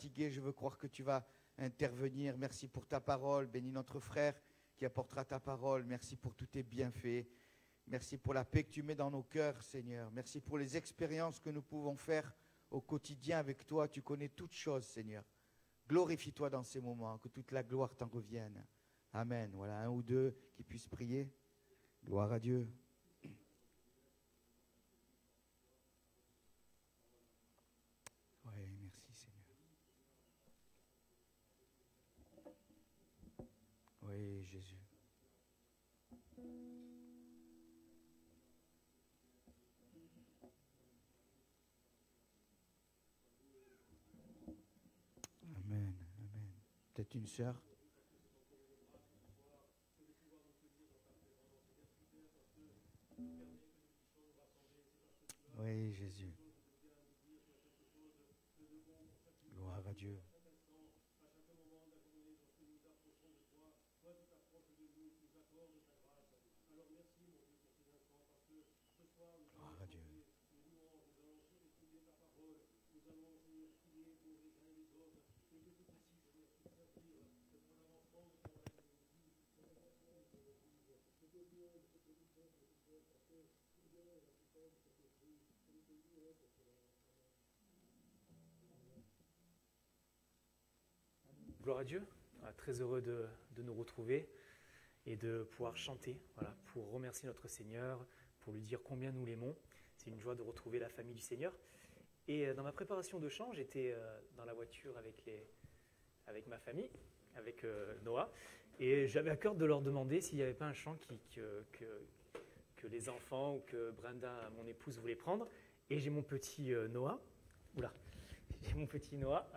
fatigués, je veux croire que tu vas intervenir. Merci pour ta parole. Bénis notre frère qui apportera ta parole. Merci pour tous tes bienfaits. Merci pour la paix que tu mets dans nos cœurs, Seigneur. Merci pour les expériences que nous pouvons faire au quotidien avec toi. Tu connais toutes choses, Seigneur. Glorifie-toi dans ces moments, que toute la gloire t'en revienne. Amen. Voilà, un ou deux qui puissent prier. Gloire à Dieu. Oui, merci, Seigneur. Oui, Jésus. Amen, amen. Peut-être une sœur. Oui, Jésus. Gloire à Dieu. Gloire à Dieu. Gloire à Dieu, très heureux de nous retrouver et de pouvoir chanter, voilà, pour remercier notre Seigneur, pour lui dire combien nous l'aimons. C'est une joie de retrouver la famille du Seigneur. Et dans ma préparation de chant, j'étais dans la voiture avec ma famille, avec Noah, et j'avais à cœur de leur demander s'il n'y avait pas un chant que les enfants ou que Brenda, mon épouse, voulait prendre. Et j'ai mon petit Noah, j'ai mon petit Noah,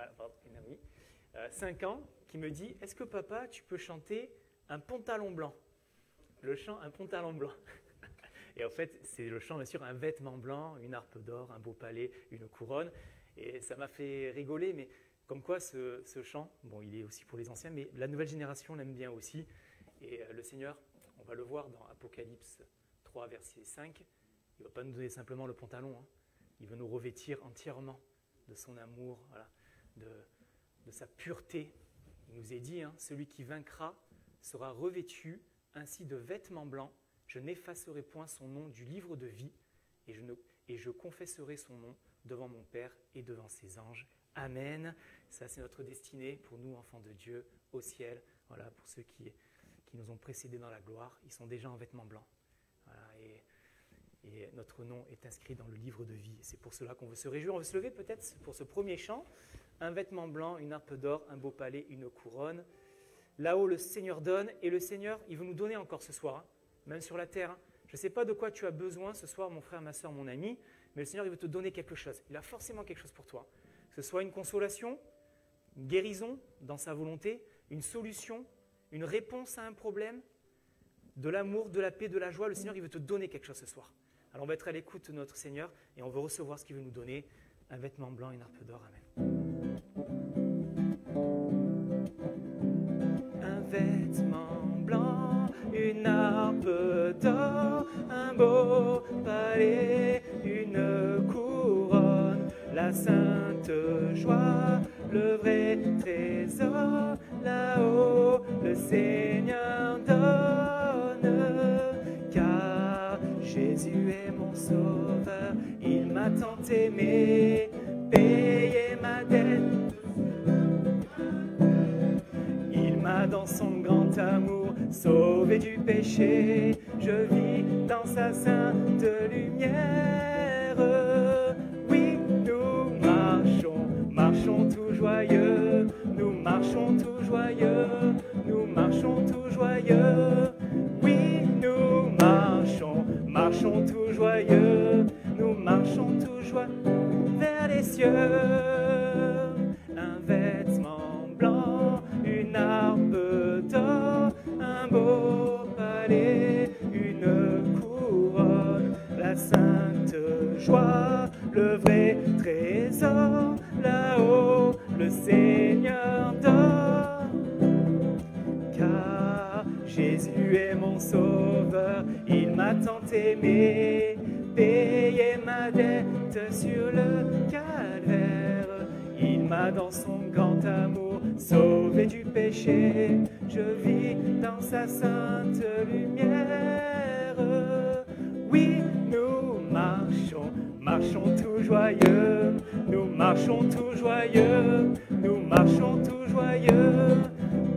5 ans, qui me dit « Est-ce que papa, tu peux chanter un pantalon blanc ?» Le chant « Un pantalon blanc ». Et en fait, c'est le chant, bien sûr, un vêtement blanc, une harpe d'or, un beau palais, une couronne. Et ça m'a fait rigoler, mais comme quoi ce chant, bon, il est aussi pour les anciens, mais la nouvelle génération l'aime bien aussi. Et le Seigneur, on va le voir dans Apocalypse 3, verset 5, il ne va pas nous donner simplement le pantalon, hein. Il veut nous revêtir entièrement de son amour, voilà, de sa pureté. Il nous est dit, hein, celui qui vaincra sera revêtu ainsi de vêtements blancs. Je n'effacerai point son nom du livre de vie et je confesserai son nom devant mon Père et devant ses anges. Amen. Ça, c'est notre destinée pour nous, enfants de Dieu, au ciel. Voilà, pour ceux qui nous ont précédés dans la gloire, ils sont déjà en vêtements blancs. Voilà, et notre nom est inscrit dans le livre de vie. C'est pour cela qu'on veut se réjouir. On veut se lever peut-être pour ce premier chant. Un vêtement blanc, une harpe d'or, un beau palais, une couronne. Là-haut, le Seigneur donne, et le Seigneur, il veut nous donner encore ce soir, hein, même sur la terre. Hein. Je ne sais pas de quoi tu as besoin ce soir, mon frère, ma soeur, mon ami, mais le Seigneur, il veut te donner quelque chose. Il a forcément quelque chose pour toi. Que ce soit une consolation, une guérison dans sa volonté, une solution, une réponse à un problème, de l'amour, de la paix, de la joie. Le Seigneur, il veut te donner quelque chose ce soir. Alors, on va être à l'écoute de notre Seigneur et on veut recevoir ce qu'il veut nous donner. Un vêtement blanc, une harpe d'or. Amen. Un vêtement blanc, une harpe d'or, un beau palais, une couronne, la sainte joie, le vrai trésor, là-haut le Seigneur donne, car Jésus est mon sauveur, il m'a tant aimé, payé ma dette. Il m'a dans son grand amour sauvé du péché. Je vis dans sa sainte lumière. Oui, nous marchons tout joyeux. Nous marchons tout joyeux. Nous marchons tout joyeux. Oui, nous marchons tout joyeux. Nous marchons tout joyeux vers les cieux. Un vêtement blanc, une harpe d'or, un beau palais, une couronne, la sainte joie, le vrai trésor, là-haut le Seigneur donne. Car Jésus est mon sauveur, il m'a tant aimé, payé ma dette sur le calvaire. Il m'a dans son grand amour sauvé du péché. Je vis dans sa sainte lumière. Oui, nous marchons, marchons tout joyeux. Nous marchons tout joyeux. Nous marchons tout joyeux.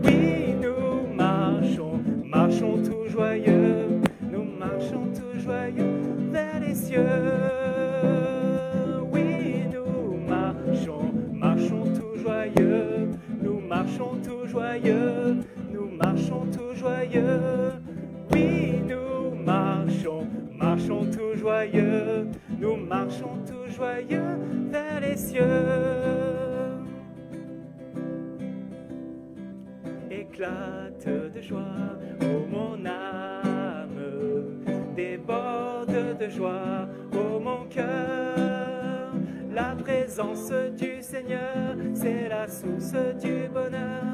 Oui, nous marchons, marchons tout joyeux. Nous marchons tout joyeux vers les cieux. Oui, nous marchons, marchons tout joyeux. Nous marchons tout joyeux. Nous marchons tout joyeux. Oui, nous marchons, marchons tout joyeux. Nous marchons tout joyeux vers les cieux. Éclate de joie, ô mon âme, déborde de joie, ô mon cœur. La présence du Seigneur, c'est la source du bonheur.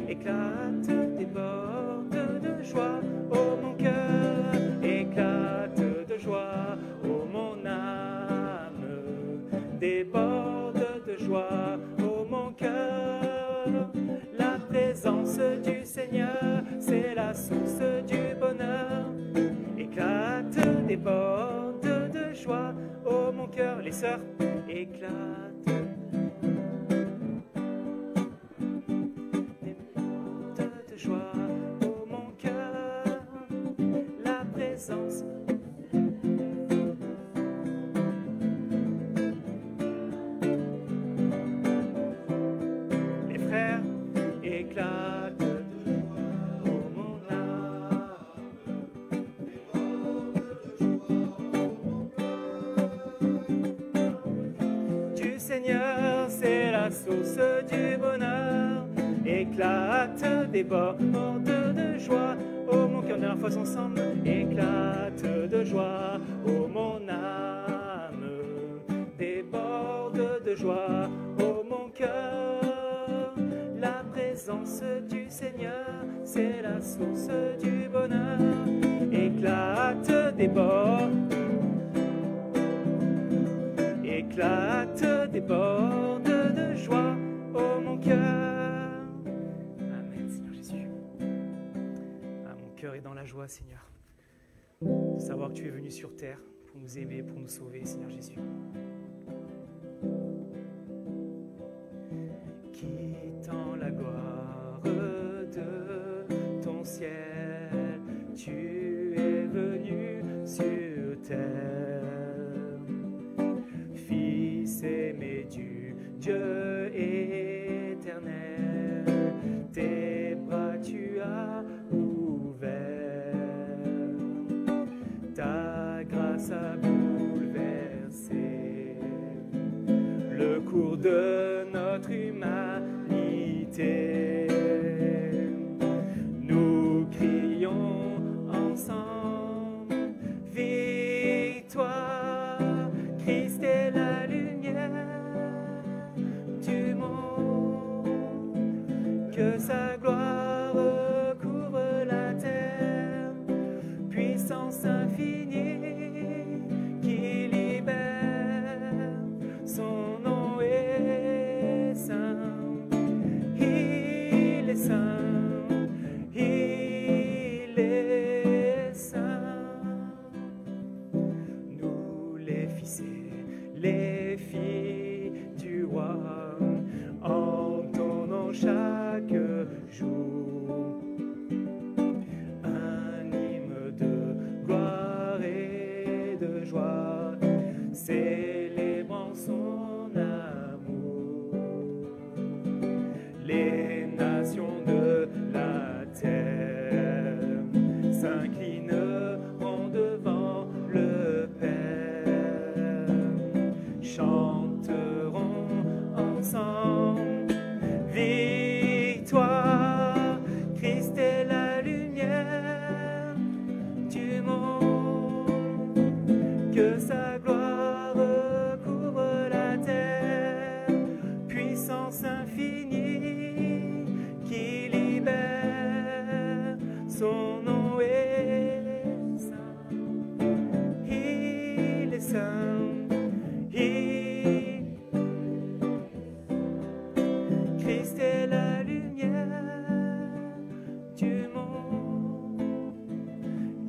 Éclate, déborde de joie, ô mon cœur. Éclate de joie, ô mon âme, déborde de joie, ô mon cœur. La présence du Seigneur, c'est la source du bonheur. Éclate, déborde de joie, ô mon cœur. Les sœurs, éclate. Déborde de joie, ô mon cœur. La présence. Les frères, éclate de joie, ô mon âme. Du Seigneur, c'est la source du bonheur. Éclate, déborde de joie, ô mon cœur. Dernière fois ensemble. Éclate de joie, ô mon âme. Déborde de joie, ô mon cœur. La présence du Seigneur, c'est la source du bonheur. Éclate, déborde. Éclate, déborde de joie, ô mon cœur. Amen, Seigneur Jésus. Ah, mon cœur est dans la joie, Seigneur. De savoir que tu es venu sur terre pour nous aimer, pour nous sauver, Seigneur Jésus. Quittant la gloire de ton ciel, tu es venu sur terre. Fils aimé du Dieu éternel, tes bras tu as ouverts. Ta grâce a bouleversé le cours de notre humanité. Nous crions ensemble, victoire, Christ est la lumière du monde, que sa gloire recouvre la terre, puissance infinie qui libère, son nom est saint.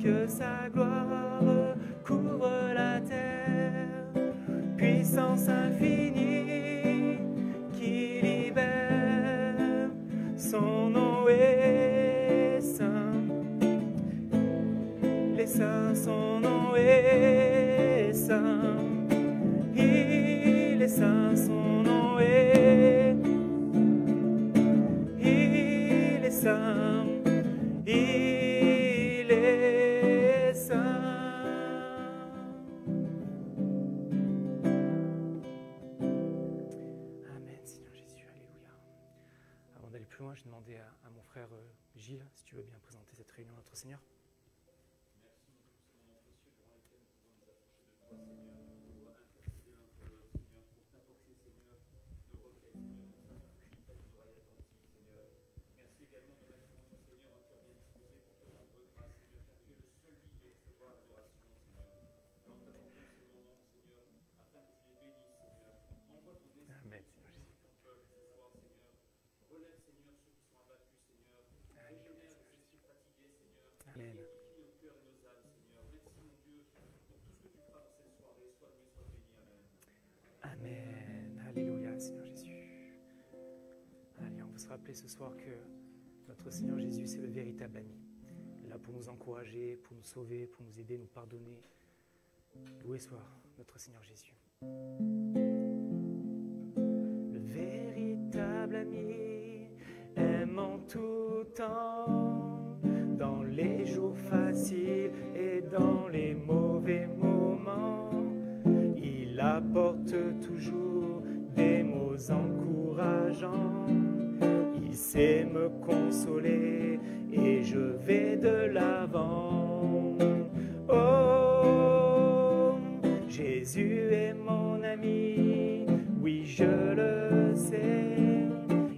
que sa gloire couvre la terre, puissance infinie qui libère, son nom est saint, les saints, son nom est saint, il est saint, son nom est, il est saint, il est saint. Amen, Seigneur Jésus, alléluia. Avant d'aller plus loin, je demandais à mon frère Gilles, si tu veux bien présenter cette réunion à notre Seigneur. Amen, Seigneur Jésus. Amen. Amen. Alléluia, Seigneur Jésus. Allez, on va se rappeler ce soir que notre Seigneur Jésus, c'est le véritable ami. Il est là pour nous encourager, pour nous sauver, pour nous aider, nous pardonner. Loué soit notre Seigneur Jésus. Le véritable ami aime en tout temps, dans les jours faciles et dans les mauvais moments. Il apporte toujours des mots encourageants. Il sait me consoler et je vais de l'avant. Oh, Jésus est mon ami, oui je le sais.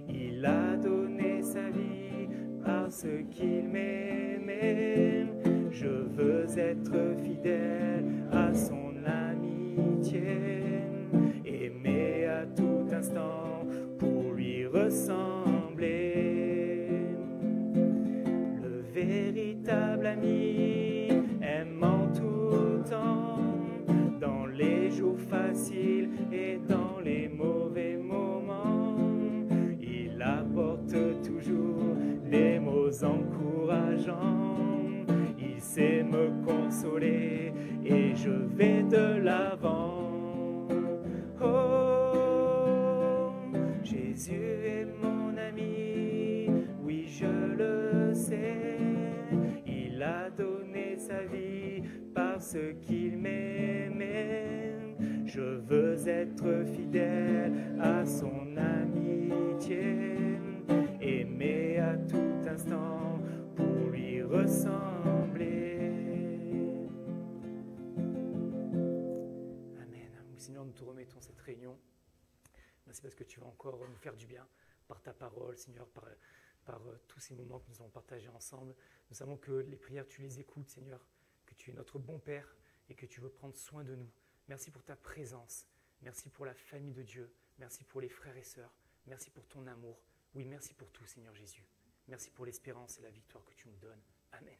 Il a donné sa vie parce qu'il m'aimait. Je veux être fidèle à son amitié, aimer à tout instant pour lui ressembler. Le véritable ami aime en tout temps, dans les jours faciles et dans les mauvais moments. Il apporte toujours des mots encourageants. Il sait me consoler et je vais de l'avant. Oh, Jésus est mon ami, oui je le sais. Il a donné sa vie parce qu'il m'aimait. Je veux être fidèle à son amitié, aimer à tout instant pour lui ressembler. Amen. Seigneur, nous te remettons cette réunion. Merci parce que tu vas encore nous faire du bien par ta parole, Seigneur, par tous ces moments que nous allons partager ensemble. Nous savons que les prières, tu les écoutes, Seigneur, que tu es notre bon Père et que tu veux prendre soin de nous. Merci pour ta présence. Merci pour la famille de Dieu. Merci pour les frères et sœurs. Merci pour ton amour. Oui, merci pour tout, Seigneur Jésus. Merci pour l'espérance et la victoire que tu nous donnes. Amen.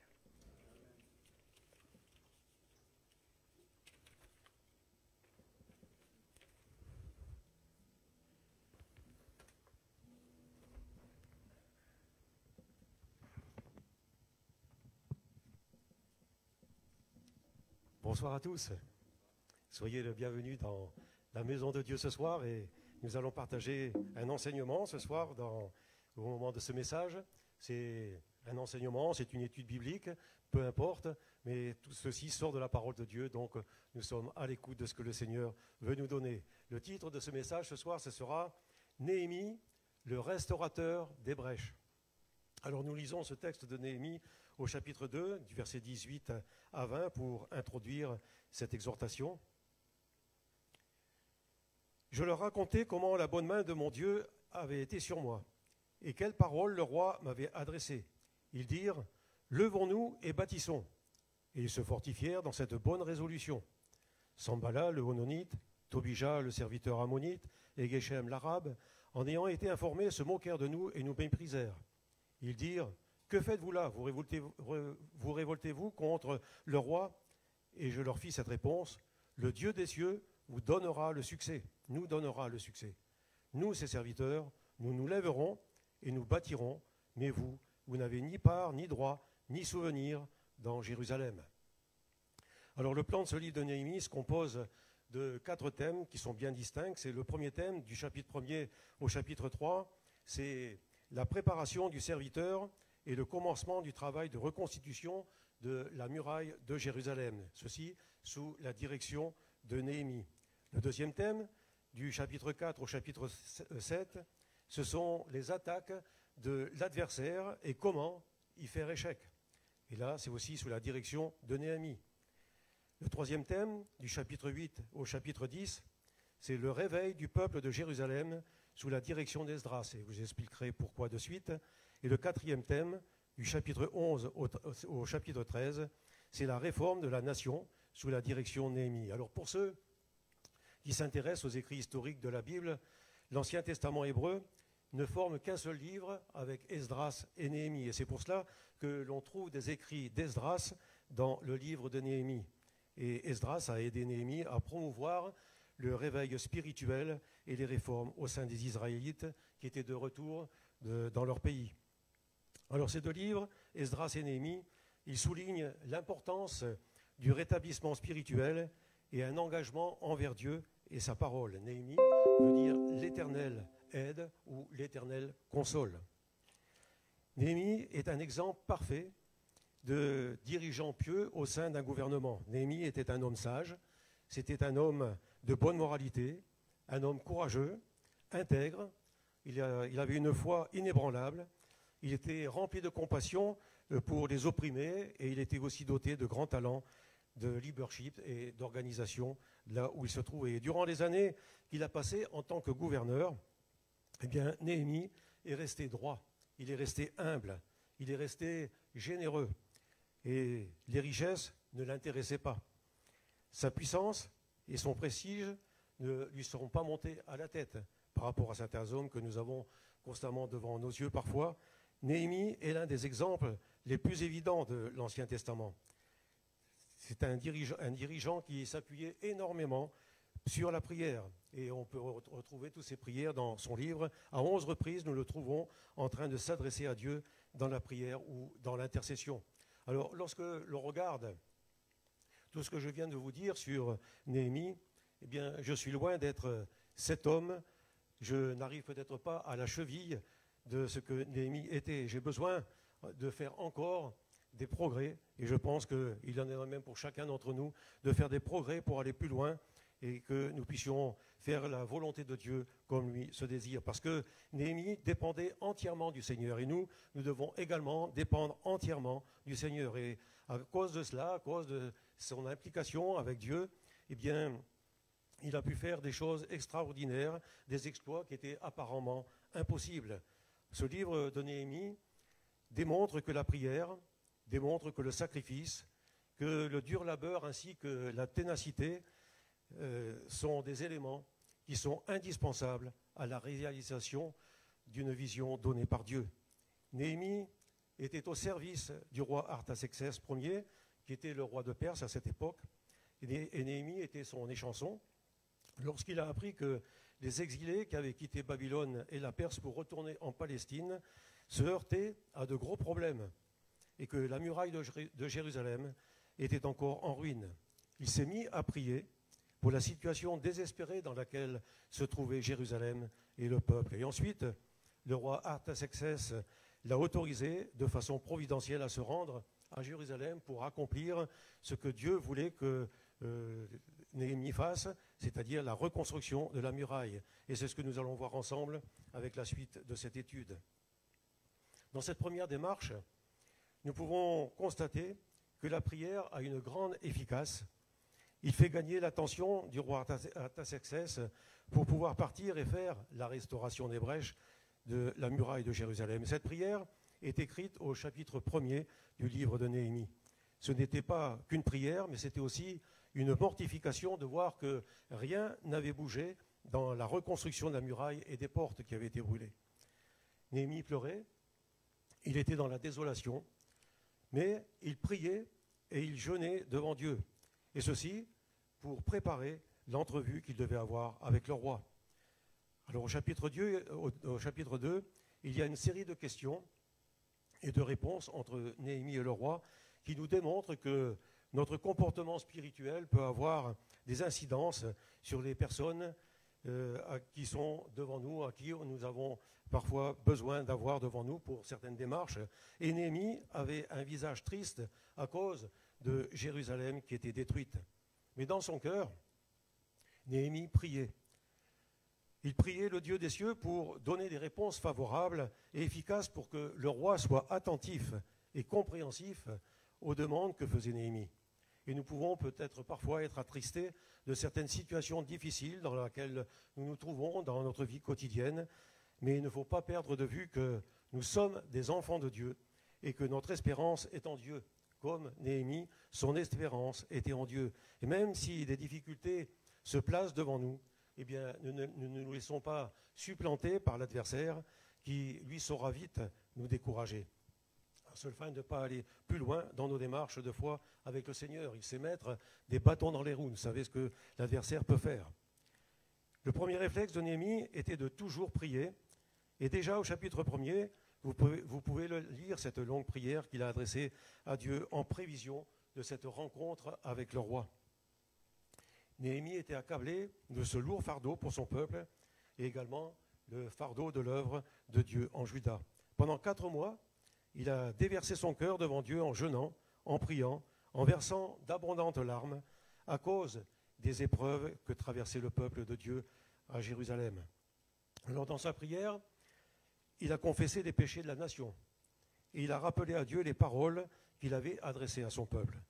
Bonsoir à tous. Soyez le bienvenu dans la maison de Dieu ce soir et nous allons partager un enseignement ce soir au moment de ce message. C'est un enseignement, c'est une étude biblique, peu importe, mais tout ceci sort de la parole de Dieu, donc nous sommes à l'écoute de ce que le Seigneur veut nous donner. Le titre de ce message ce soir, ce sera « Néhémie, le restaurateur des brèches ». Alors nous lisons ce texte de Néhémie au chapitre 2, du verset 18 à 20, pour introduire cette exhortation. « Je leur racontai comment la bonne main de mon Dieu avait été sur moi, et quelles paroles le roi m'avait adressées. Ils dirent, « Levons-nous et bâtissons. » Et ils se fortifièrent dans cette bonne résolution. Sambala, le Hononite, Tobija, le serviteur ammonite, et Geshem, l'arabe, en ayant été informés, se moquèrent de nous et nous méprisèrent. Ils dirent, « Que faites-vous là? Vous révoltez-vous contre le roi? Et je leur fis cette réponse: le Dieu des cieux vous donnera le succès, nous donnera le succès. Nous, ses serviteurs, nous nous lèverons et nous bâtirons, mais vous, vous n'avez ni part, ni droit, ni souvenir dans Jérusalem. Alors le plan de ce livre de Néhémie se compose de 4 thèmes qui sont bien distincts. C'est le premier thème, du chapitre 1er au chapitre 3, c'est la préparation du serviteur et le commencement du travail de reconstitution de la muraille de Jérusalem, ceci sous la direction de Néhémie. Le deuxième thème, du chapitre 4 au chapitre 7, ce sont les attaques de l'adversaire et comment y faire échec. Et là, c'est aussi sous la direction de Néhémie. Le troisième thème, du chapitre 8 au chapitre 10, c'est le réveil du peuple de Jérusalem sous la direction d'Esdras, et vous expliquerai pourquoi de suite. Et le quatrième thème, du chapitre 11 au chapitre 13, c'est la réforme de la nation sous la direction de Néhémie. Alors pour ceux qui s'intéressent aux écrits historiques de la Bible, l'Ancien Testament hébreu ne forme qu'un seul livre avec Esdras et Néhémie. Et c'est pour cela que l'on trouve des écrits d'Esdras dans le livre de Néhémie. Et Esdras a aidé Néhémie à promouvoir le réveil spirituel et les réformes au sein des Israélites qui étaient de retour dans leur pays. Alors ces 2 livres, Esdras et Néhémie, ils soulignent l'importance du rétablissement spirituel et un engagement envers Dieu et sa parole. Néhémie veut dire l'Éternel aide ou l'Éternel console. Néhémie est un exemple parfait de dirigeant pieux au sein d'un gouvernement. Néhémie était un homme sage, c'était un homme de bonne moralité, un homme courageux, intègre, il avait une foi inébranlable, il était rempli de compassion pour les opprimés et il était aussi doté de grands talents de leadership et d'organisation là où il se trouvait. Et durant les années qu'il a passées en tant que gouverneur, eh bien, Néhémie est resté droit, il est resté humble, il est resté généreux. Et les richesses ne l'intéressaient pas. Sa puissance et son prestige ne lui seront pas montés à la tête par rapport à certains hommes que nous avons constamment devant nos yeux parfois. Néhémie est l'un des exemples les plus évidents de l'Ancien Testament. C'est un dirigeant qui s'appuyait énormément sur la prière. Et on peut retrouver toutes ces prières dans son livre. À 11 reprises, nous le trouvons en train de s'adresser à Dieu dans la prière ou dans l'intercession. Alors, lorsque l'on regarde tout ce que je viens de vous dire sur Néhémie, eh bien, je suis loin d'être cet homme. Je n'arrive peut-être pas à la cheville de ce que Néhémie était. J'ai besoin de faire encore des progrès, et je pense qu'il y en a même pour chacun d'entre nous, de faire des progrès pour aller plus loin et que nous puissions faire la volonté de Dieu comme lui se désire. Parce que Néhémie dépendait entièrement du Seigneur et nous devons également dépendre entièrement du Seigneur. Et à cause de cela, à cause de son implication avec Dieu, eh bien, il a pu faire des choses extraordinaires, des exploits qui étaient apparemment impossibles. Ce livre de Néhémie démontre que la prière, démontre que le sacrifice, que le dur labeur ainsi que la ténacité sont des éléments qui sont indispensables à la réalisation d'une vision donnée par Dieu. Néhémie était au service du roi Artaxerxès Ier, qui était le roi de Perse à cette époque, et Néhémie était son échanson. Lorsqu'il a appris que les exilés qui avaient quitté Babylone et la Perse pour retourner en Palestine se heurtaient à de gros problèmes et que la muraille de Jérusalem était encore en ruine, il s'est mis à prier pour la situation désespérée dans laquelle se trouvait Jérusalem et le peuple. Et ensuite, le roi Artaxerxès l'a autorisé de façon providentielle à se rendre à Jérusalem pour accomplir ce que Dieu voulait que Néhémie fasse, c'est-à-dire la reconstruction de la muraille. Et c'est ce que nous allons voir ensemble avec la suite de cette étude. Dans cette première démarche, nous pouvons constater que la prière a une grande efficace. Il fait gagner l'attention du roi Artaxerxès pour pouvoir partir et faire la restauration des brèches de la muraille de Jérusalem. Cette prière est écrite au chapitre 1er du livre de Néhémie. Ce n'était pas qu'une prière, mais c'était aussi une mortification de voir que rien n'avait bougé dans la reconstruction de la muraille et des portes qui avaient été brûlées. Néhémie pleurait, il était dans la désolation, mais il priait et il jeûnait devant Dieu, et ceci pour préparer l'entrevue qu'il devait avoir avec le roi. Alors au chapitre 2, il y a une série de questions et de réponses entre Néhémie et le roi qui nous démontrent que notre comportement spirituel peut avoir des incidences sur les personnes qui sont devant nous, à qui nous avons parfois besoin d'avoir devant nous pour certaines démarches. Et Néhémie avait un visage triste à cause de Jérusalem qui était détruite. Mais dans son cœur, Néhémie priait. Il priait le Dieu des cieux pour donner des réponses favorables et efficaces pour que le roi soit attentif et compréhensif aux demandes que faisait Néhémie. Et nous pouvons peut-être parfois être attristés de certaines situations difficiles dans lesquelles nous nous trouvons dans notre vie quotidienne, mais il ne faut pas perdre de vue que nous sommes des enfants de Dieu et que notre espérance est en Dieu. Comme Néhémie, son espérance était en Dieu. Et même si des difficultés se placent devant nous, eh bien, nous ne nous laissons pas supplanter par l'adversaire qui, lui, saura vite nous décourager. À seule fin de ne pas aller plus loin dans nos démarches de foi avec le Seigneur. Il sait mettre des bâtons dans les roues. Vous savez ce que l'adversaire peut faire. Le premier réflexe de Néhémie était de toujours prier. Et déjà au chapitre 1er, vous pouvez le lire, cette longue prière qu'il a adressée à Dieu en prévision de cette rencontre avec le roi. Néhémie était accablé de ce lourd fardeau pour son peuple et également le fardeau de l'œuvre de Dieu en Juda. Pendant 4 mois, il a déversé son cœur devant Dieu en jeûnant, en priant, en versant d'abondantes larmes à cause des épreuves que traversait le peuple de Dieu à Jérusalem. Alors dans sa prière, il a confessé les péchés de la nation et il a rappelé à Dieu les paroles qu'il avait adressées à son peuple.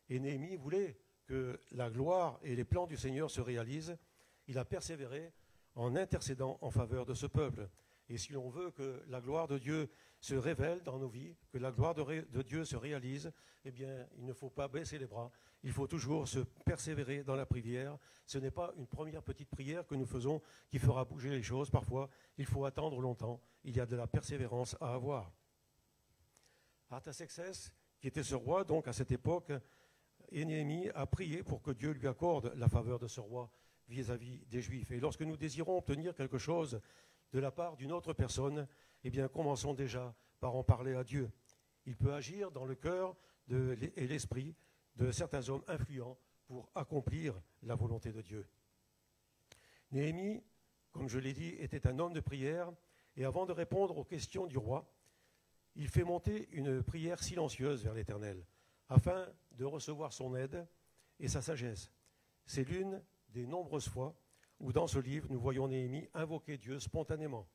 Et Néhémie voulait que la gloire et les plans du Seigneur se réalisent. Il a persévéré en intercédant en faveur de ce peuple. Et si l'on veut que la gloire de Dieu se révèle dans nos vies, que la gloire de Dieu se réalise, eh bien, il ne faut pas baisser les bras. Il faut toujours se persévérer dans la prière. Ce n'est pas une première petite prière que nous faisons qui fera bouger les choses. Parfois, il faut attendre longtemps. Il y a de la persévérance à avoir. Artaxerxès, qui était ce roi, donc à cette époque, et Néhémie a prié pour que Dieu lui accorde la faveur de ce roi vis-à-vis des Juifs. Et lorsque nous désirons obtenir quelque chose de la part d'une autre personne, eh bien, commençons déjà par en parler à Dieu. Il peut agir dans le cœur et l'esprit de certains hommes influents pour accomplir la volonté de Dieu. Néhémie, comme je l'ai dit, était un homme de prière, et avant de répondre aux questions du roi, il fait monter une prière silencieuse vers l'Éternel, afin de recevoir son aide et sa sagesse. C'est l'une des nombreuses fois où dans ce livre, nous voyons Néhémie invoquer Dieu spontanément.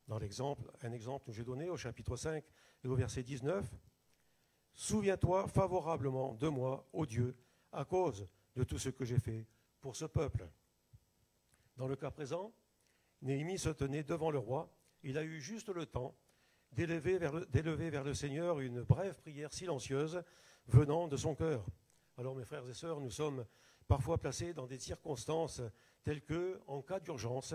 Dans un exemple que j'ai donné au chapitre 5 et au verset 19, « Souviens-toi favorablement de moi, ô Dieu, à cause de tout ce que j'ai fait pour ce peuple. » Dans le cas présent, Néhémie se tenait devant le roi. Il a eu juste le temps d'élever vers le Seigneur une brève prière silencieuse venant de son cœur. Alors mes frères et sœurs, nous sommes parfois placés dans des circonstances telles que, en cas d'urgence,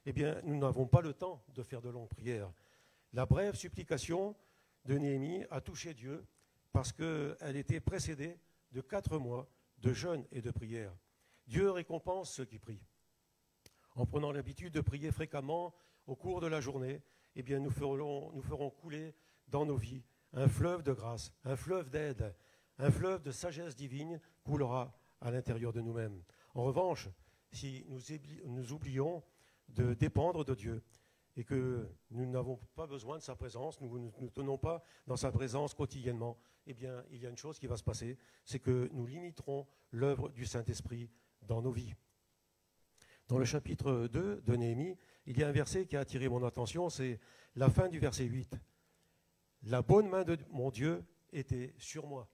eh bien, nous n'avons pas le temps de faire de longues prières. La brève supplication de Néhémie a touché Dieu parce qu'elle était précédée de 4 mois de jeûne et de prière. Dieu récompense ceux qui prient. En prenant l'habitude de prier fréquemment au cours de la journée, eh bien, nous ferons couler dans nos vies un fleuve de grâce, un fleuve d'aide, un fleuve de sagesse divine coulera à l'intérieur de nous-mêmes. En revanche, si nous oublions de dépendre de Dieu et que nous n'avons pas besoin de sa présence, nous ne tenons pas dans sa présence quotidiennement, eh bien, il y a une chose qui va se passer, c'est que nous limiterons l'œuvre du Saint-Esprit dans nos vies. Dans le chapitre 2 de Néhémie, il y a un verset qui a attiré mon attention, c'est la fin du verset 8. « La bonne main de mon Dieu était sur moi. »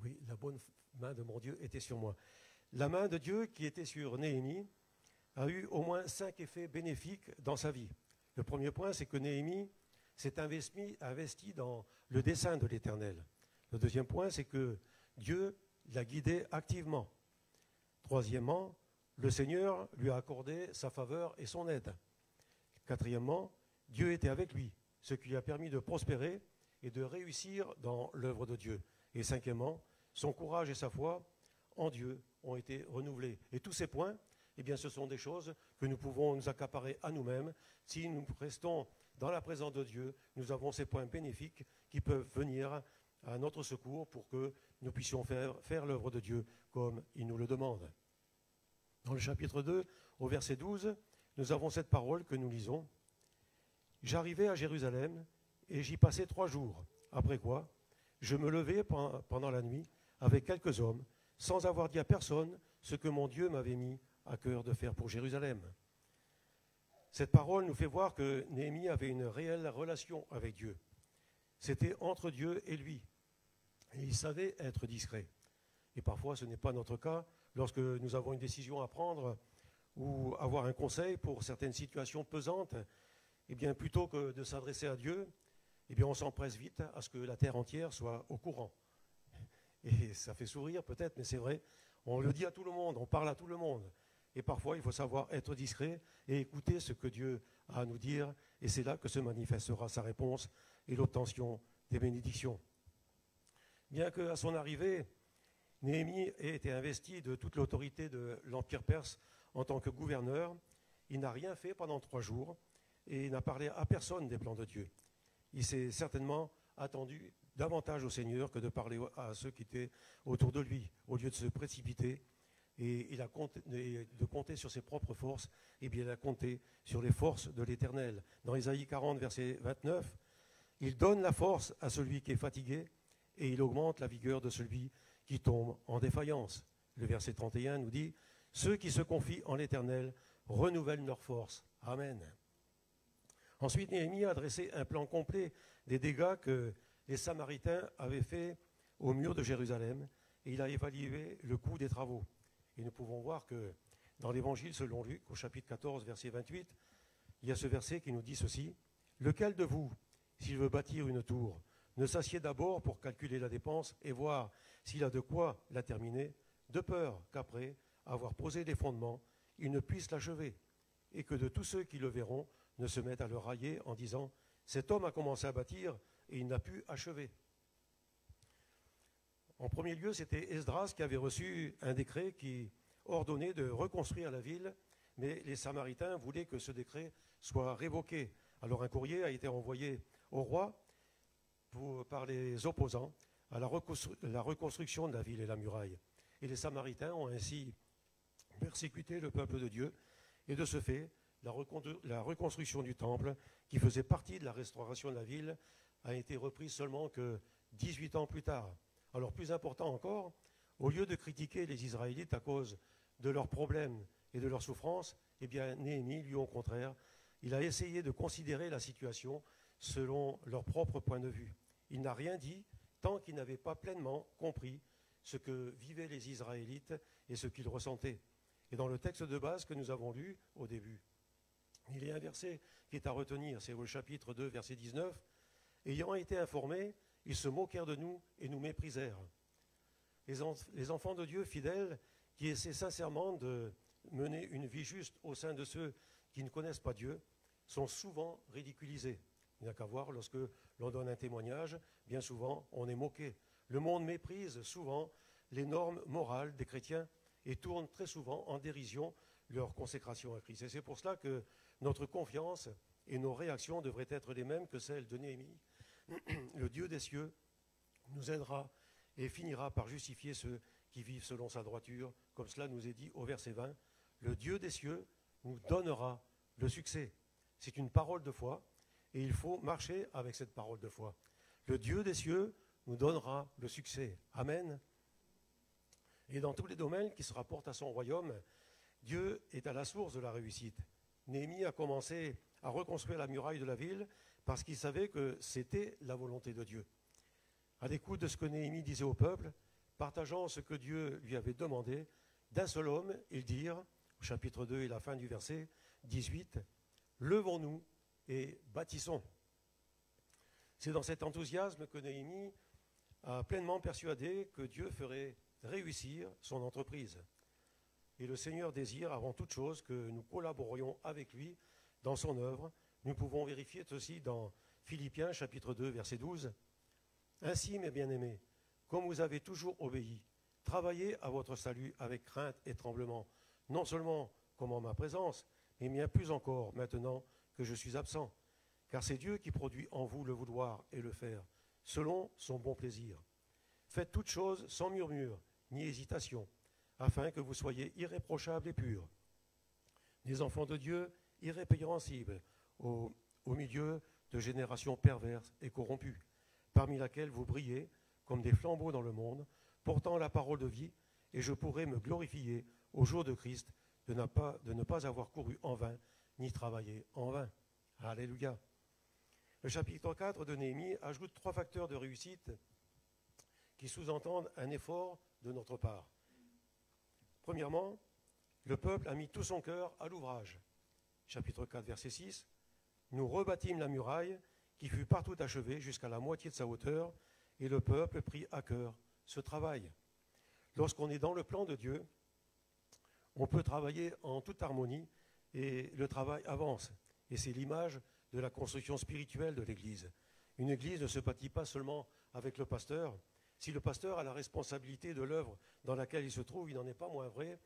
Oui, la bonne main de mon Dieu était sur moi. La main de Dieu qui était sur Néhémie a eu au moins 5 effets bénéfiques dans sa vie. Le premier point, c'est que Néhémie s'est investi dans le dessein de l'Éternel. Le deuxième point, c'est que Dieu l'a guidé activement. Troisièmement, le Seigneur lui a accordé sa faveur et son aide. Quatrièmement, Dieu était avec lui, ce qui lui a permis de prospérer et de réussir dans l'œuvre de Dieu. Et cinquièmement, son courage et sa foi en Dieu ont été renouvelés. Et tous ces points, eh bien, ce sont des choses que nous pouvons nous accaparer à nous-mêmes. Si nous restons dans la présence de Dieu, nous avons ces points bénéfiques qui peuvent venir à notre secours pour que nous puissions faire l'œuvre de Dieu comme il nous le demande. Dans le chapitre 2, au verset 12, nous avons cette parole que nous lisons. « J'arrivai à Jérusalem et j'y passai 3 jours, après quoi je me levai pendant la nuit avec quelques hommes, sans avoir dit à personne ce que mon Dieu m'avait mis à cœur de faire pour Jérusalem. » Cette parole nous fait voir que Néhémie avait une réelle relation avec Dieu. C'était entre Dieu et lui. Et il savait être discret. Et parfois, ce n'est pas notre cas. Lorsque nous avons une décision à prendre ou avoir un conseil pour certaines situations pesantes, eh bien, plutôt que de s'adresser à Dieu, eh bien, on s'empresse vite à ce que la terre entière soit au courant. Et ça fait sourire peut-être, mais c'est vrai. On le dit à tout le monde, on parle à tout le monde. Et parfois, il faut savoir être discret et écouter ce que Dieu a à nous dire. Et c'est là que se manifestera sa réponse et l'obtention des bénédictions. Bien qu'à son arrivée, Néhémie ait été investi de toute l'autorité de l'Empire perse en tant que gouverneur, il n'a rien fait pendant 3 jours et il n'a parlé à personne des plans de Dieu. Il s'est certainement attendu davantage au Seigneur que de parler à ceux qui étaient autour de lui, au lieu de se précipiter. Et il a de compter sur ses propres forces, et bien il a compté sur les forces de l'Éternel. Dans Ésaïe 40, verset 29, « Il donne la force à celui qui est fatigué, et il augmente la vigueur de celui qui tombe en défaillance. » Le verset 31 nous dit, « Ceux qui se confient en l'Éternel renouvellent leur force. » Amen. Ensuite, Néhémie a dressé un plan complet des dégâts que les Samaritains avaient faits au mur de Jérusalem, et il a évalué le coût des travaux. Et nous pouvons voir que dans l'Évangile selon Luc, au chapitre 14, verset 28, il y a ce verset qui nous dit ceci, « Lequel de vous, s'il veut bâtir une tour, ne s'assied d'abord pour calculer la dépense et voir s'il a de quoi la terminer, de peur qu'après avoir posé les fondements, il ne puisse l'achever, et que de tous ceux qui le verront ne se mettent à le railler en disant « Cet homme a commencé à bâtir et il n'a pu achever. » En premier lieu, c'était Esdras qui avait reçu un décret qui ordonnait de reconstruire la ville, mais les Samaritains voulaient que ce décret soit révoqué. Alors un courrier a été envoyé au roi par les opposants à la reconstruction de la ville et la muraille. Et les Samaritains ont ainsi persécuté le peuple de Dieu, et de ce fait, la reconstruction du temple, qui faisait partie de la restauration de la ville, a été reprise seulement que 18 ans plus tard. Alors plus important encore, au lieu de critiquer les Israélites à cause de leurs problèmes et de leurs souffrances, eh bien Néhémie, lui au contraire, il a essayé de considérer la situation selon leur propre point de vue. Il n'a rien dit tant qu'il n'avait pas pleinement compris ce que vivaient les Israélites et ce qu'ils ressentaient. Et dans le texte de base que nous avons lu au début, il y a un verset qui est à retenir, c'est au chapitre 2, verset 19. « Ayant été informés, ils se moquèrent de nous et nous méprisèrent. » Les enfants de Dieu fidèles qui essaient sincèrement de mener une vie juste au sein de ceux qui ne connaissent pas Dieu sont souvent ridiculisés. Il n'y a qu'à voir, lorsque l'on donne un témoignage, bien souvent on est moqué. Le monde méprise souvent les normes morales des chrétiens et tourne très souvent en dérision leur consécration à Christ. Et c'est pour cela que notre confiance et nos réactions devraient être les mêmes que celles de Néhémie. Le Dieu des cieux nous aidera et finira par justifier ceux qui vivent selon sa droiture, comme cela nous est dit au verset 20. Le Dieu des cieux nous donnera le succès. C'est une parole de foi et il faut marcher avec cette parole de foi. Le Dieu des cieux nous donnera le succès. Amen. Et dans tous les domaines qui se rapportent à son royaume, Dieu est à la source de la réussite. Néhémie a commencé à reconstruire la muraille de la ville parce qu'il savait que c'était la volonté de Dieu. À l'écoute de ce que Néhémie disait au peuple, partageant ce que Dieu lui avait demandé, d'un seul homme, ils dirent, au chapitre 2 et la fin du verset 18, « Levons-nous et bâtissons. » C'est dans cet enthousiasme que Néhémie a pleinement persuadé que Dieu ferait réussir son entreprise. Et le Seigneur désire avant toute chose que nous collaborions avec lui dans son œuvre. Nous pouvons vérifier ceci dans Philippiens chapitre 2, verset 12. « Ainsi, mes bien-aimés, comme vous avez toujours obéi, travaillez à votre salut avec crainte et tremblement, non seulement comme en ma présence, mais bien plus encore maintenant que je suis absent. Car c'est Dieu qui produit en vous le vouloir et le faire, selon son bon plaisir. Faites toutes choses sans murmure, ni hésitation, afin que vous soyez irréprochables et purs, des enfants de Dieu irrépréhensibles au milieu de générations perverses et corrompues, parmi laquelle vous brillez comme des flambeaux dans le monde, portant la parole de vie, et je pourrai me glorifier au jour de Christ de ne pas avoir couru en vain, ni travaillé en vain. » Alléluia. Le chapitre 4 de Néhémie ajoute 3 facteurs de réussite qui sous-entendent un effort de notre part. Premièrement, le peuple a mis tout son cœur à l'ouvrage. Chapitre 4, verset 6. Nous rebâtîmes la muraille qui fut partout achevée jusqu'à la moitié de sa hauteur, et le peuple prit à cœur ce travail. Lorsqu'on est dans le plan de Dieu, on peut travailler en toute harmonie et le travail avance. Et c'est l'image de la construction spirituelle de l'Église. Une Église ne se bâtit pas seulement avec le pasteur. Si le pasteur a la responsabilité de l'œuvre dans laquelle il se trouve, il n'en est pas moins vrai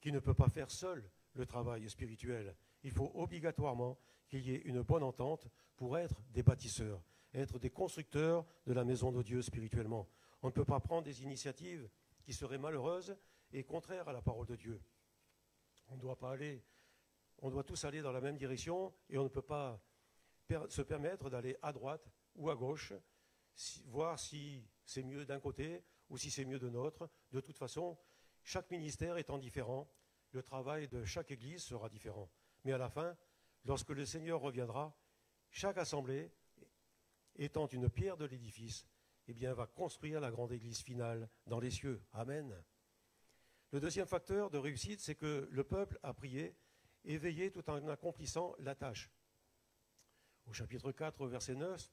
qu'il ne peut pas faire seul le travail spirituel. Il faut obligatoirement qu'il y ait une bonne entente pour être des bâtisseurs, être des constructeurs de la maison de Dieu spirituellement. On ne peut pas prendre des initiatives qui seraient malheureuses et contraires à la parole de Dieu. On doit tous aller dans la même direction et on ne peut pas se permettre d'aller à droite ou à gauche, voir si c'est mieux d'un côté ou si c'est mieux de l'autre. De toute façon, chaque ministère étant différent, le travail de chaque église sera différent. Mais à la fin, lorsque le Seigneur reviendra, chaque assemblée, étant une pierre de l'édifice, va construire la grande église finale dans les cieux. Amen. Le deuxième facteur de réussite, c'est que le peuple a prié et veillé tout en accomplissant la tâche. Au chapitre 4, verset 9,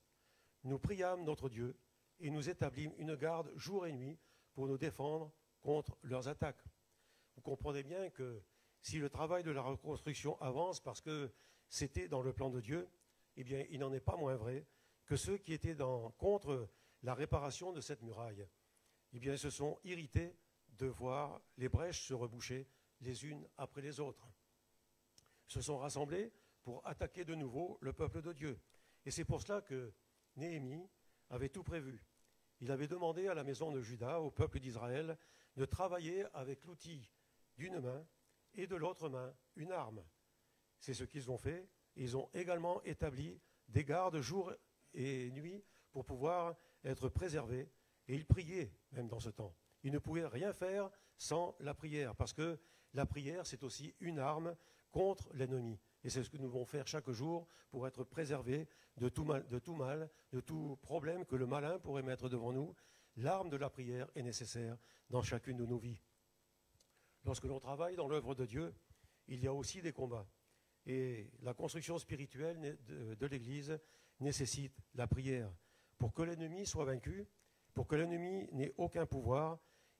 nous priâmes notre Dieu et nous établîmes une garde jour et nuit pour nous défendre contre leurs attaques. Vous comprenez bien que si le travail de la reconstruction avance parce que c'était dans le plan de Dieu, il n'en est pas moins vrai que ceux qui étaient contre la réparation de cette muraille, se sont irrités de voir les brèches se reboucher les unes après les autres. Se sont rassemblés pour attaquer de nouveau le peuple de Dieu. Et c'est pour cela que Néhémie avait tout prévu. Il avait demandé à la maison de Juda, au peuple d'Israël, de travailler avec l'outil d'une main et de l'autre main une arme. C'est ce qu'ils ont fait. Ils ont également établi des gardes jour et nuit pour pouvoir être préservés. Et ils priaient même dans ce temps. Ils ne pouvaient rien faire sans la prière, parce que la prière, c'est aussi une arme contre l'ennemi. Et c'est ce que nous devons faire chaque jour pour être préservés de tout mal, de tout problème que le malin pourrait mettre devant nous. L'arme de la prière est nécessaire dans chacune de nos vies. Lorsque l'on travaille dans l'œuvre de Dieu, il y a aussi des combats. Et la construction spirituelle de l'Église nécessite la prière. Pour que l'ennemi soit vaincu, pour que l'ennemi n'ait aucun pouvoir,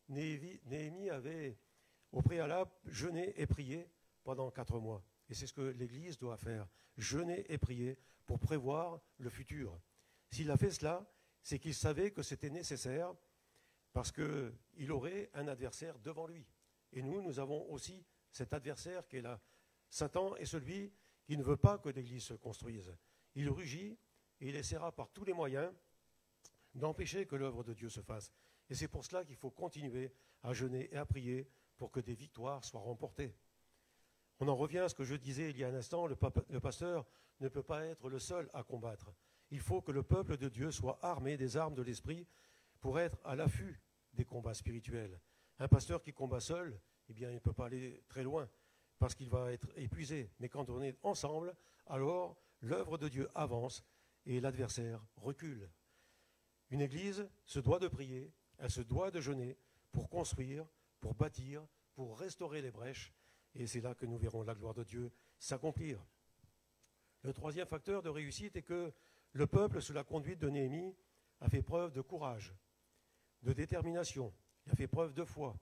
Néhémie avait au préalable jeûné et prié pendant 4 mois. Et c'est ce que l'Église doit faire, jeûner et prier pour prévoir le futur. S'il a fait cela, c'est qu'il savait que c'était nécessaire parce qu'il aurait un adversaire devant lui. Et nous avons aussi cet adversaire qui est là. Satan est celui qui ne veut pas que l'Église se construise. Il rugit et il essaiera par tous les moyens d'empêcher que l'œuvre de Dieu se fasse. Et c'est pour cela qu'il faut continuer à jeûner et à prier pour que des victoires soient remportées. On en revient à ce que je disais il y a un instant, le pasteur ne peut pas être le seul à combattre. Il faut que le peuple de Dieu soit armé des armes de l'esprit pour être à l'affût des combats spirituels. Un pasteur qui combat seul, il ne peut pas aller très loin parce qu'il va être épuisé. Mais quand on est ensemble, alors l'œuvre de Dieu avance et l'adversaire recule. Une église se doit de prier, elle se doit de jeûner pour construire, pour bâtir, pour restaurer les brèches. Et c'est là que nous verrons la gloire de Dieu s'accomplir. Le troisième facteur de réussite est que le peuple, sous la conduite de Néhémie, a fait preuve de courage, de détermination, il a fait preuve de foi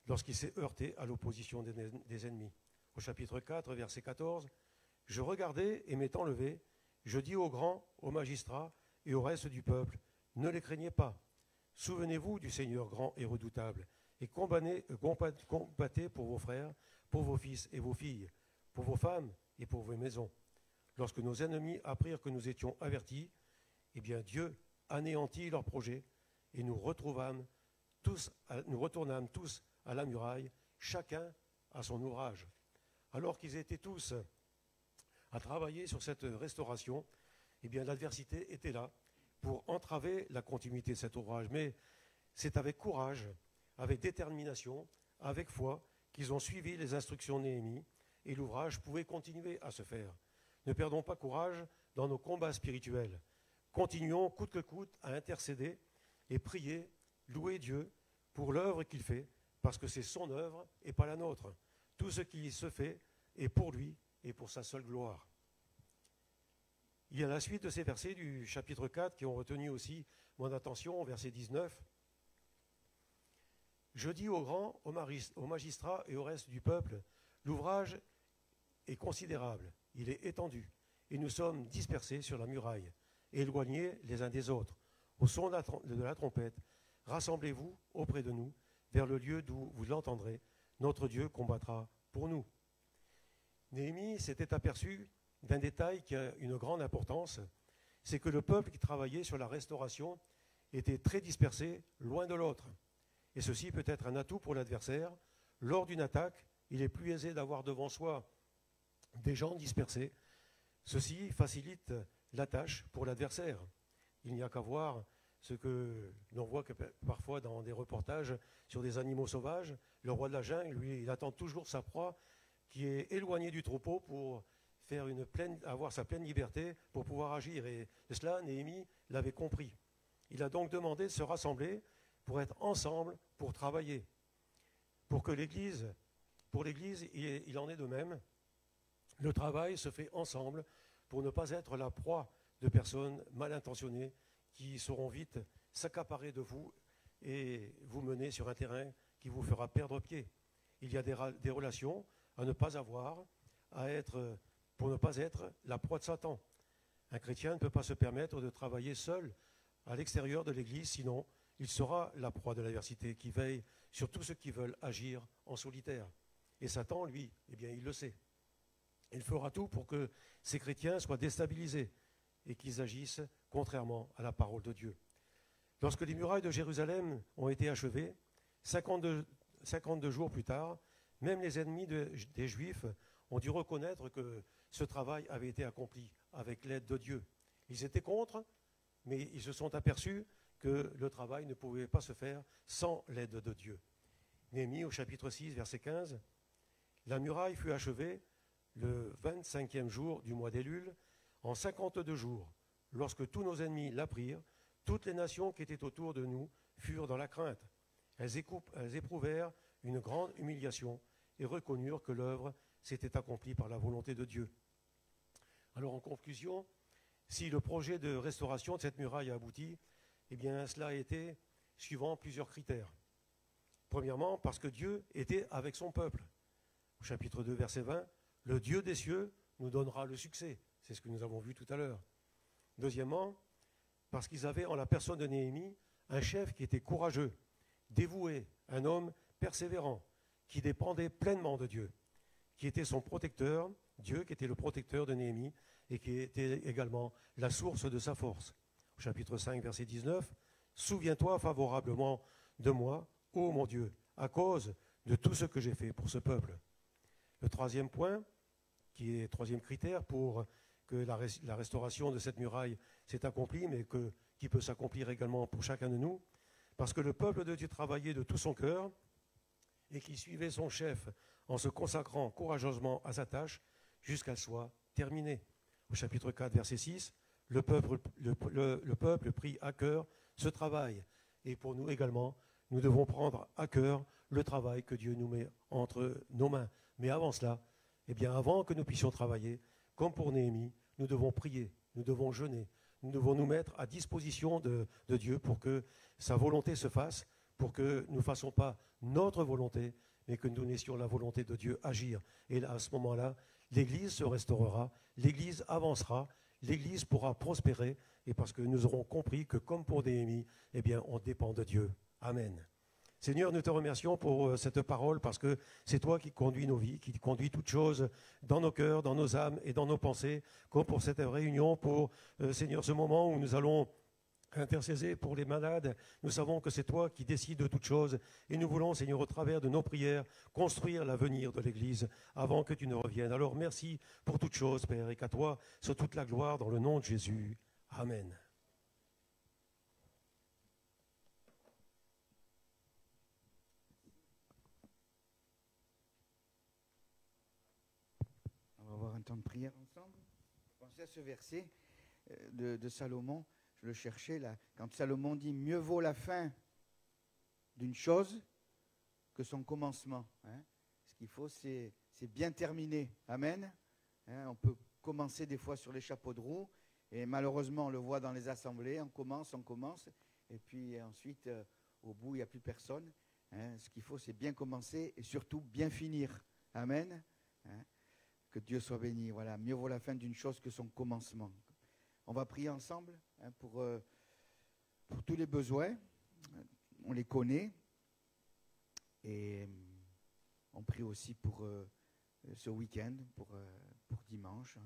lorsqu'il s'est heurté à l'opposition des ennemis. Au chapitre 4, verset 14, Je regardai et m'étant levé, je dis aux grands, aux magistrats et au reste du peuple, ne les craignez pas. Souvenez-vous du Seigneur grand et redoutable, et combattez pour vos frères, pour vos fils et vos filles, pour vos femmes et pour vos maisons. Lorsque nos ennemis apprirent que nous étions avertis, eh bien Dieu anéantit leurs projets, et nous retournâmes tous à la muraille, chacun à son ouvrage. Alors qu'ils étaient tous à travailler sur cette restauration, eh bien l'adversité était là pour entraver la continuité de cet ouvrage. Mais c'est avec courage, avec détermination, avec foi qu'ils ont suivi les instructions de Néhémie et l'ouvrage pouvait continuer à se faire. Ne perdons pas courage dans nos combats spirituels. Continuons coûte que coûte à intercéder et prier, louer Dieu pour l'œuvre qu'il fait, parce que c'est son œuvre et pas la nôtre. Tout ce qui se fait est pour lui et pour sa seule gloire. Il y a la suite de ces versets du chapitre 4 qui ont retenu aussi mon attention, verset 19. Je dis aux grands, aux magistrats et au reste du peuple, l'ouvrage est considérable, il est étendu, et nous sommes dispersés sur la muraille, éloignés les uns des autres. Au son de la trompette, rassemblez-vous auprès de nous, vers le lieu d'où vous l'entendrez, notre Dieu combattra pour nous. Néhémie s'était aperçu d'un détail qui a une grande importance, c'est que le peuple qui travaillait sur la restauration était très dispersé l'un de l'autre. Et ceci peut être un atout pour l'adversaire. Lors d'une attaque, il est plus aisé d'avoir devant soi des gens dispersés. Ceci facilite la tâche pour l'adversaire. Il n'y a qu'à voir ce que l'on voit que parfois dans des reportages sur des animaux sauvages. Le roi de la jungle, lui, il attend toujours sa proie qui est éloignée du troupeau pour faire avoir sa pleine liberté pour pouvoir agir. Et cela, Néhémie l'avait compris. Il a donc demandé de se rassembler pour être ensemble, pour travailler. Pour l'Église, il en est de même. Le travail se fait ensemble pour ne pas être la proie de personnes mal intentionnées qui sauront vite s'accaparer de vous et vous mener sur un terrain qui vous fera perdre pied. Il y a des relations à ne pas avoir, pour ne pas être la proie de Satan. Un chrétien ne peut pas se permettre de travailler seul à l'extérieur de l'Église, sinon il sera la proie de l'adversité qui veille sur tous ceux qui veulent agir en solitaire. Et Satan, lui, eh bien, il le sait. Il fera tout pour que ces chrétiens soient déstabilisés et qu'ils agissent contrairement à la parole de Dieu. Lorsque les murailles de Jérusalem ont été achevées, 52 jours plus tard, même les ennemis des Juifs ont dû reconnaître que ce travail avait été accompli avec l'aide de Dieu. Ils étaient contre, mais ils se sont aperçus que le travail ne pouvait pas se faire sans l'aide de Dieu. Néhémie au chapitre 6, verset 15, « La muraille fut achevée le 25e jour du mois d'Élul, en 52 jours. Lorsque tous nos ennemis l'apprirent, toutes les nations qui étaient autour de nous furent dans la crainte. Elles éprouvèrent une grande humiliation et reconnurent que l'œuvre s'était accomplie par la volonté de Dieu. » Alors en conclusion, si le projet de restauration de cette muraille a abouti, eh bien cela a été suivant plusieurs critères. Premièrement, parce que Dieu était avec son peuple. Au chapitre 2, verset 20, « Le Dieu des cieux nous donnera le succès ». C'est ce que nous avons vu tout à l'heure. Deuxièmement, parce qu'ils avaient en la personne de Néhémie un chef qui était courageux, dévoué, un homme persévérant, qui dépendait pleinement de Dieu, qui était son protecteur, Dieu qui était le protecteur de Néhémie et qui était également la source de sa force. Au chapitre 5, verset 19, « Souviens-toi favorablement de moi, ô mon Dieu, à cause de tout ce que j'ai fait pour ce peuple. » Le troisième point, qui est le troisième critère pour que la restauration de cette muraille s'est accomplie, mais qui peut s'accomplir également pour chacun de nous, parce que le peuple de Dieu travaillait de tout son cœur et qui suivait son chef en se consacrant courageusement à sa tâche jusqu'à ce qu'elle soit terminée. Au chapitre 4, verset 6, le peuple prit à cœur ce travail. Et pour nous également, nous devons prendre à cœur le travail que Dieu nous met entre nos mains. Mais avant cela, eh bien avant que nous puissions travailler, comme pour Néhémie, nous devons prier, nous devons jeûner, nous devons nous mettre à disposition de Dieu pour que sa volonté se fasse, pour que nous ne fassions pas notre volonté, mais que nous laissions la volonté de Dieu agir. Et là, à ce moment-là, l'Église se restaurera, l'Église avancera, l'Église pourra prospérer, et parce que nous aurons compris que comme pour Néhémie, eh bien, on dépend de Dieu. Amen. Seigneur, nous te remercions pour cette parole parce que c'est toi qui conduis nos vies, qui conduis toutes choses dans nos cœurs, dans nos âmes et dans nos pensées, comme pour cette réunion, pour, Seigneur, ce moment où nous allons intercéder pour les malades. Nous savons que c'est toi qui décides de toutes choses et nous voulons, Seigneur, au travers de nos prières, construire l'avenir de l'Église avant que tu ne reviennes. Alors merci pour toutes choses, Père, et qu'à toi soit toute la gloire dans le nom de Jésus. Amen. On va avoir un temps de prière ensemble. Pensez à ce verset de Salomon. Je le cherchais là. Quand Salomon dit « Mieux vaut la fin d'une chose que son commencement. » Ce qu'il faut, c'est bien terminer. Amen. On peut commencer des fois sur les chapeaux de roue. Et malheureusement, on le voit dans les assemblées. On commence. Et puis ensuite, au bout, il n'y a plus personne. Ce qu'il faut, c'est bien commencer et surtout bien finir. Amen. Que Dieu soit béni. Voilà, mieux vaut la fin d'une chose que son commencement. On va prier ensemble pour tous les besoins. On les connaît. Et on prie aussi pour ce week-end, pour dimanche.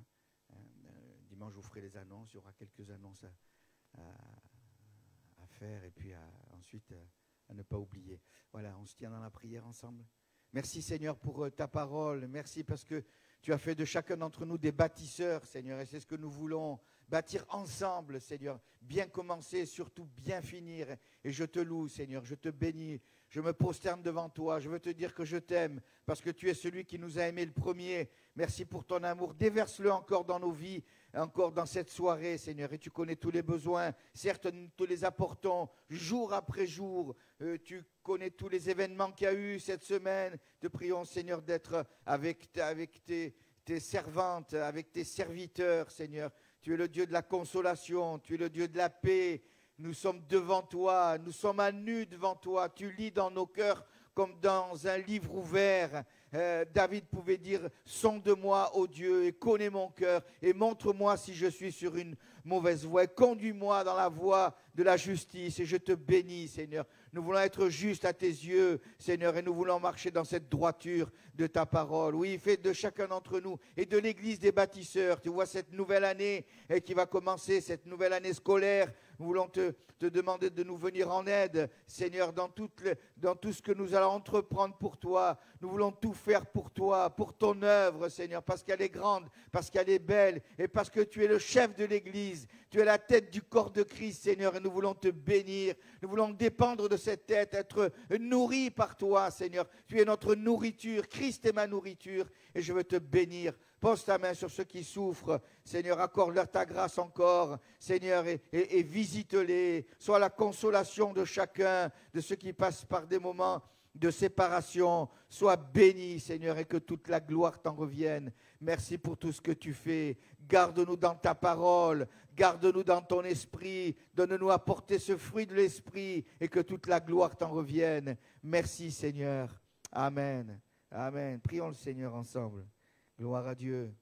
Dimanche, je vous ferai les annonces. Il y aura quelques annonces à faire et puis ensuite à ne pas oublier. Voilà, on se tient dans la prière ensemble. Merci Seigneur pour ta parole. Merci parce que tu as fait de chacun d'entre nous des bâtisseurs, Seigneur. Et c'est ce que nous voulons bâtir ensemble, Seigneur. Bien commencer, surtout bien finir. Et je te loue, Seigneur. Je te bénis. Je me prosterne devant toi. Je veux te dire que je t'aime parce que tu es celui qui nous a aimés le premier. Merci pour ton amour. Déverse-le encore dans nos vies, encore dans cette soirée, Seigneur. Et tu connais tous les besoins. Certes, nous te les apportons jour après jour. Tu connais tous les événements qu'il y a eu cette semaine. Te prions, Seigneur, d'être avec tes servantes, avec tes serviteurs, Seigneur. Tu es le Dieu de la consolation. Tu es le Dieu de la paix. Nous sommes devant toi, nous sommes à nu devant toi. Tu lis dans nos cœurs comme dans un livre ouvert. David pouvait dire « Sonde-moi, ô Dieu, et connais mon cœur, et montre-moi si je suis sur une mauvaise voie. Conduis-moi dans la voie de la justice, et je te bénis, Seigneur. Nous voulons être justes à tes yeux, Seigneur, et nous voulons marcher dans cette droiture de ta parole. Oui, fais de chacun d'entre nous et de l'Église des bâtisseurs. Tu vois cette nouvelle année qui va commencer, cette nouvelle année scolaire. Nous voulons te demander de nous venir en aide, Seigneur, dans tout ce que nous allons entreprendre pour toi. Nous voulons tout faire pour toi, pour ton œuvre, Seigneur, parce qu'elle est grande, parce qu'elle est belle et parce que tu es le chef de l'Église. Tu es la tête du corps de Christ, Seigneur, et nous voulons te bénir. Nous voulons dépendre de cette tête, être nourris par toi, Seigneur. Tu es notre nourriture. Christ est ma nourriture et je veux te bénir. Pose ta main sur ceux qui souffrent. Seigneur, accorde-leur ta grâce encore. Seigneur, et visite-les. Sois la consolation de chacun, de ceux qui passent par des moments de séparation. Sois béni, Seigneur, et que toute la gloire t'en revienne. Merci pour tout ce que tu fais. Garde-nous dans ta parole. Garde-nous dans ton esprit. Donne-nous à porter ce fruit de l'esprit et que toute la gloire t'en revienne. Merci, Seigneur. Amen. Amen. Prions le Seigneur ensemble. Gloire à Dieu.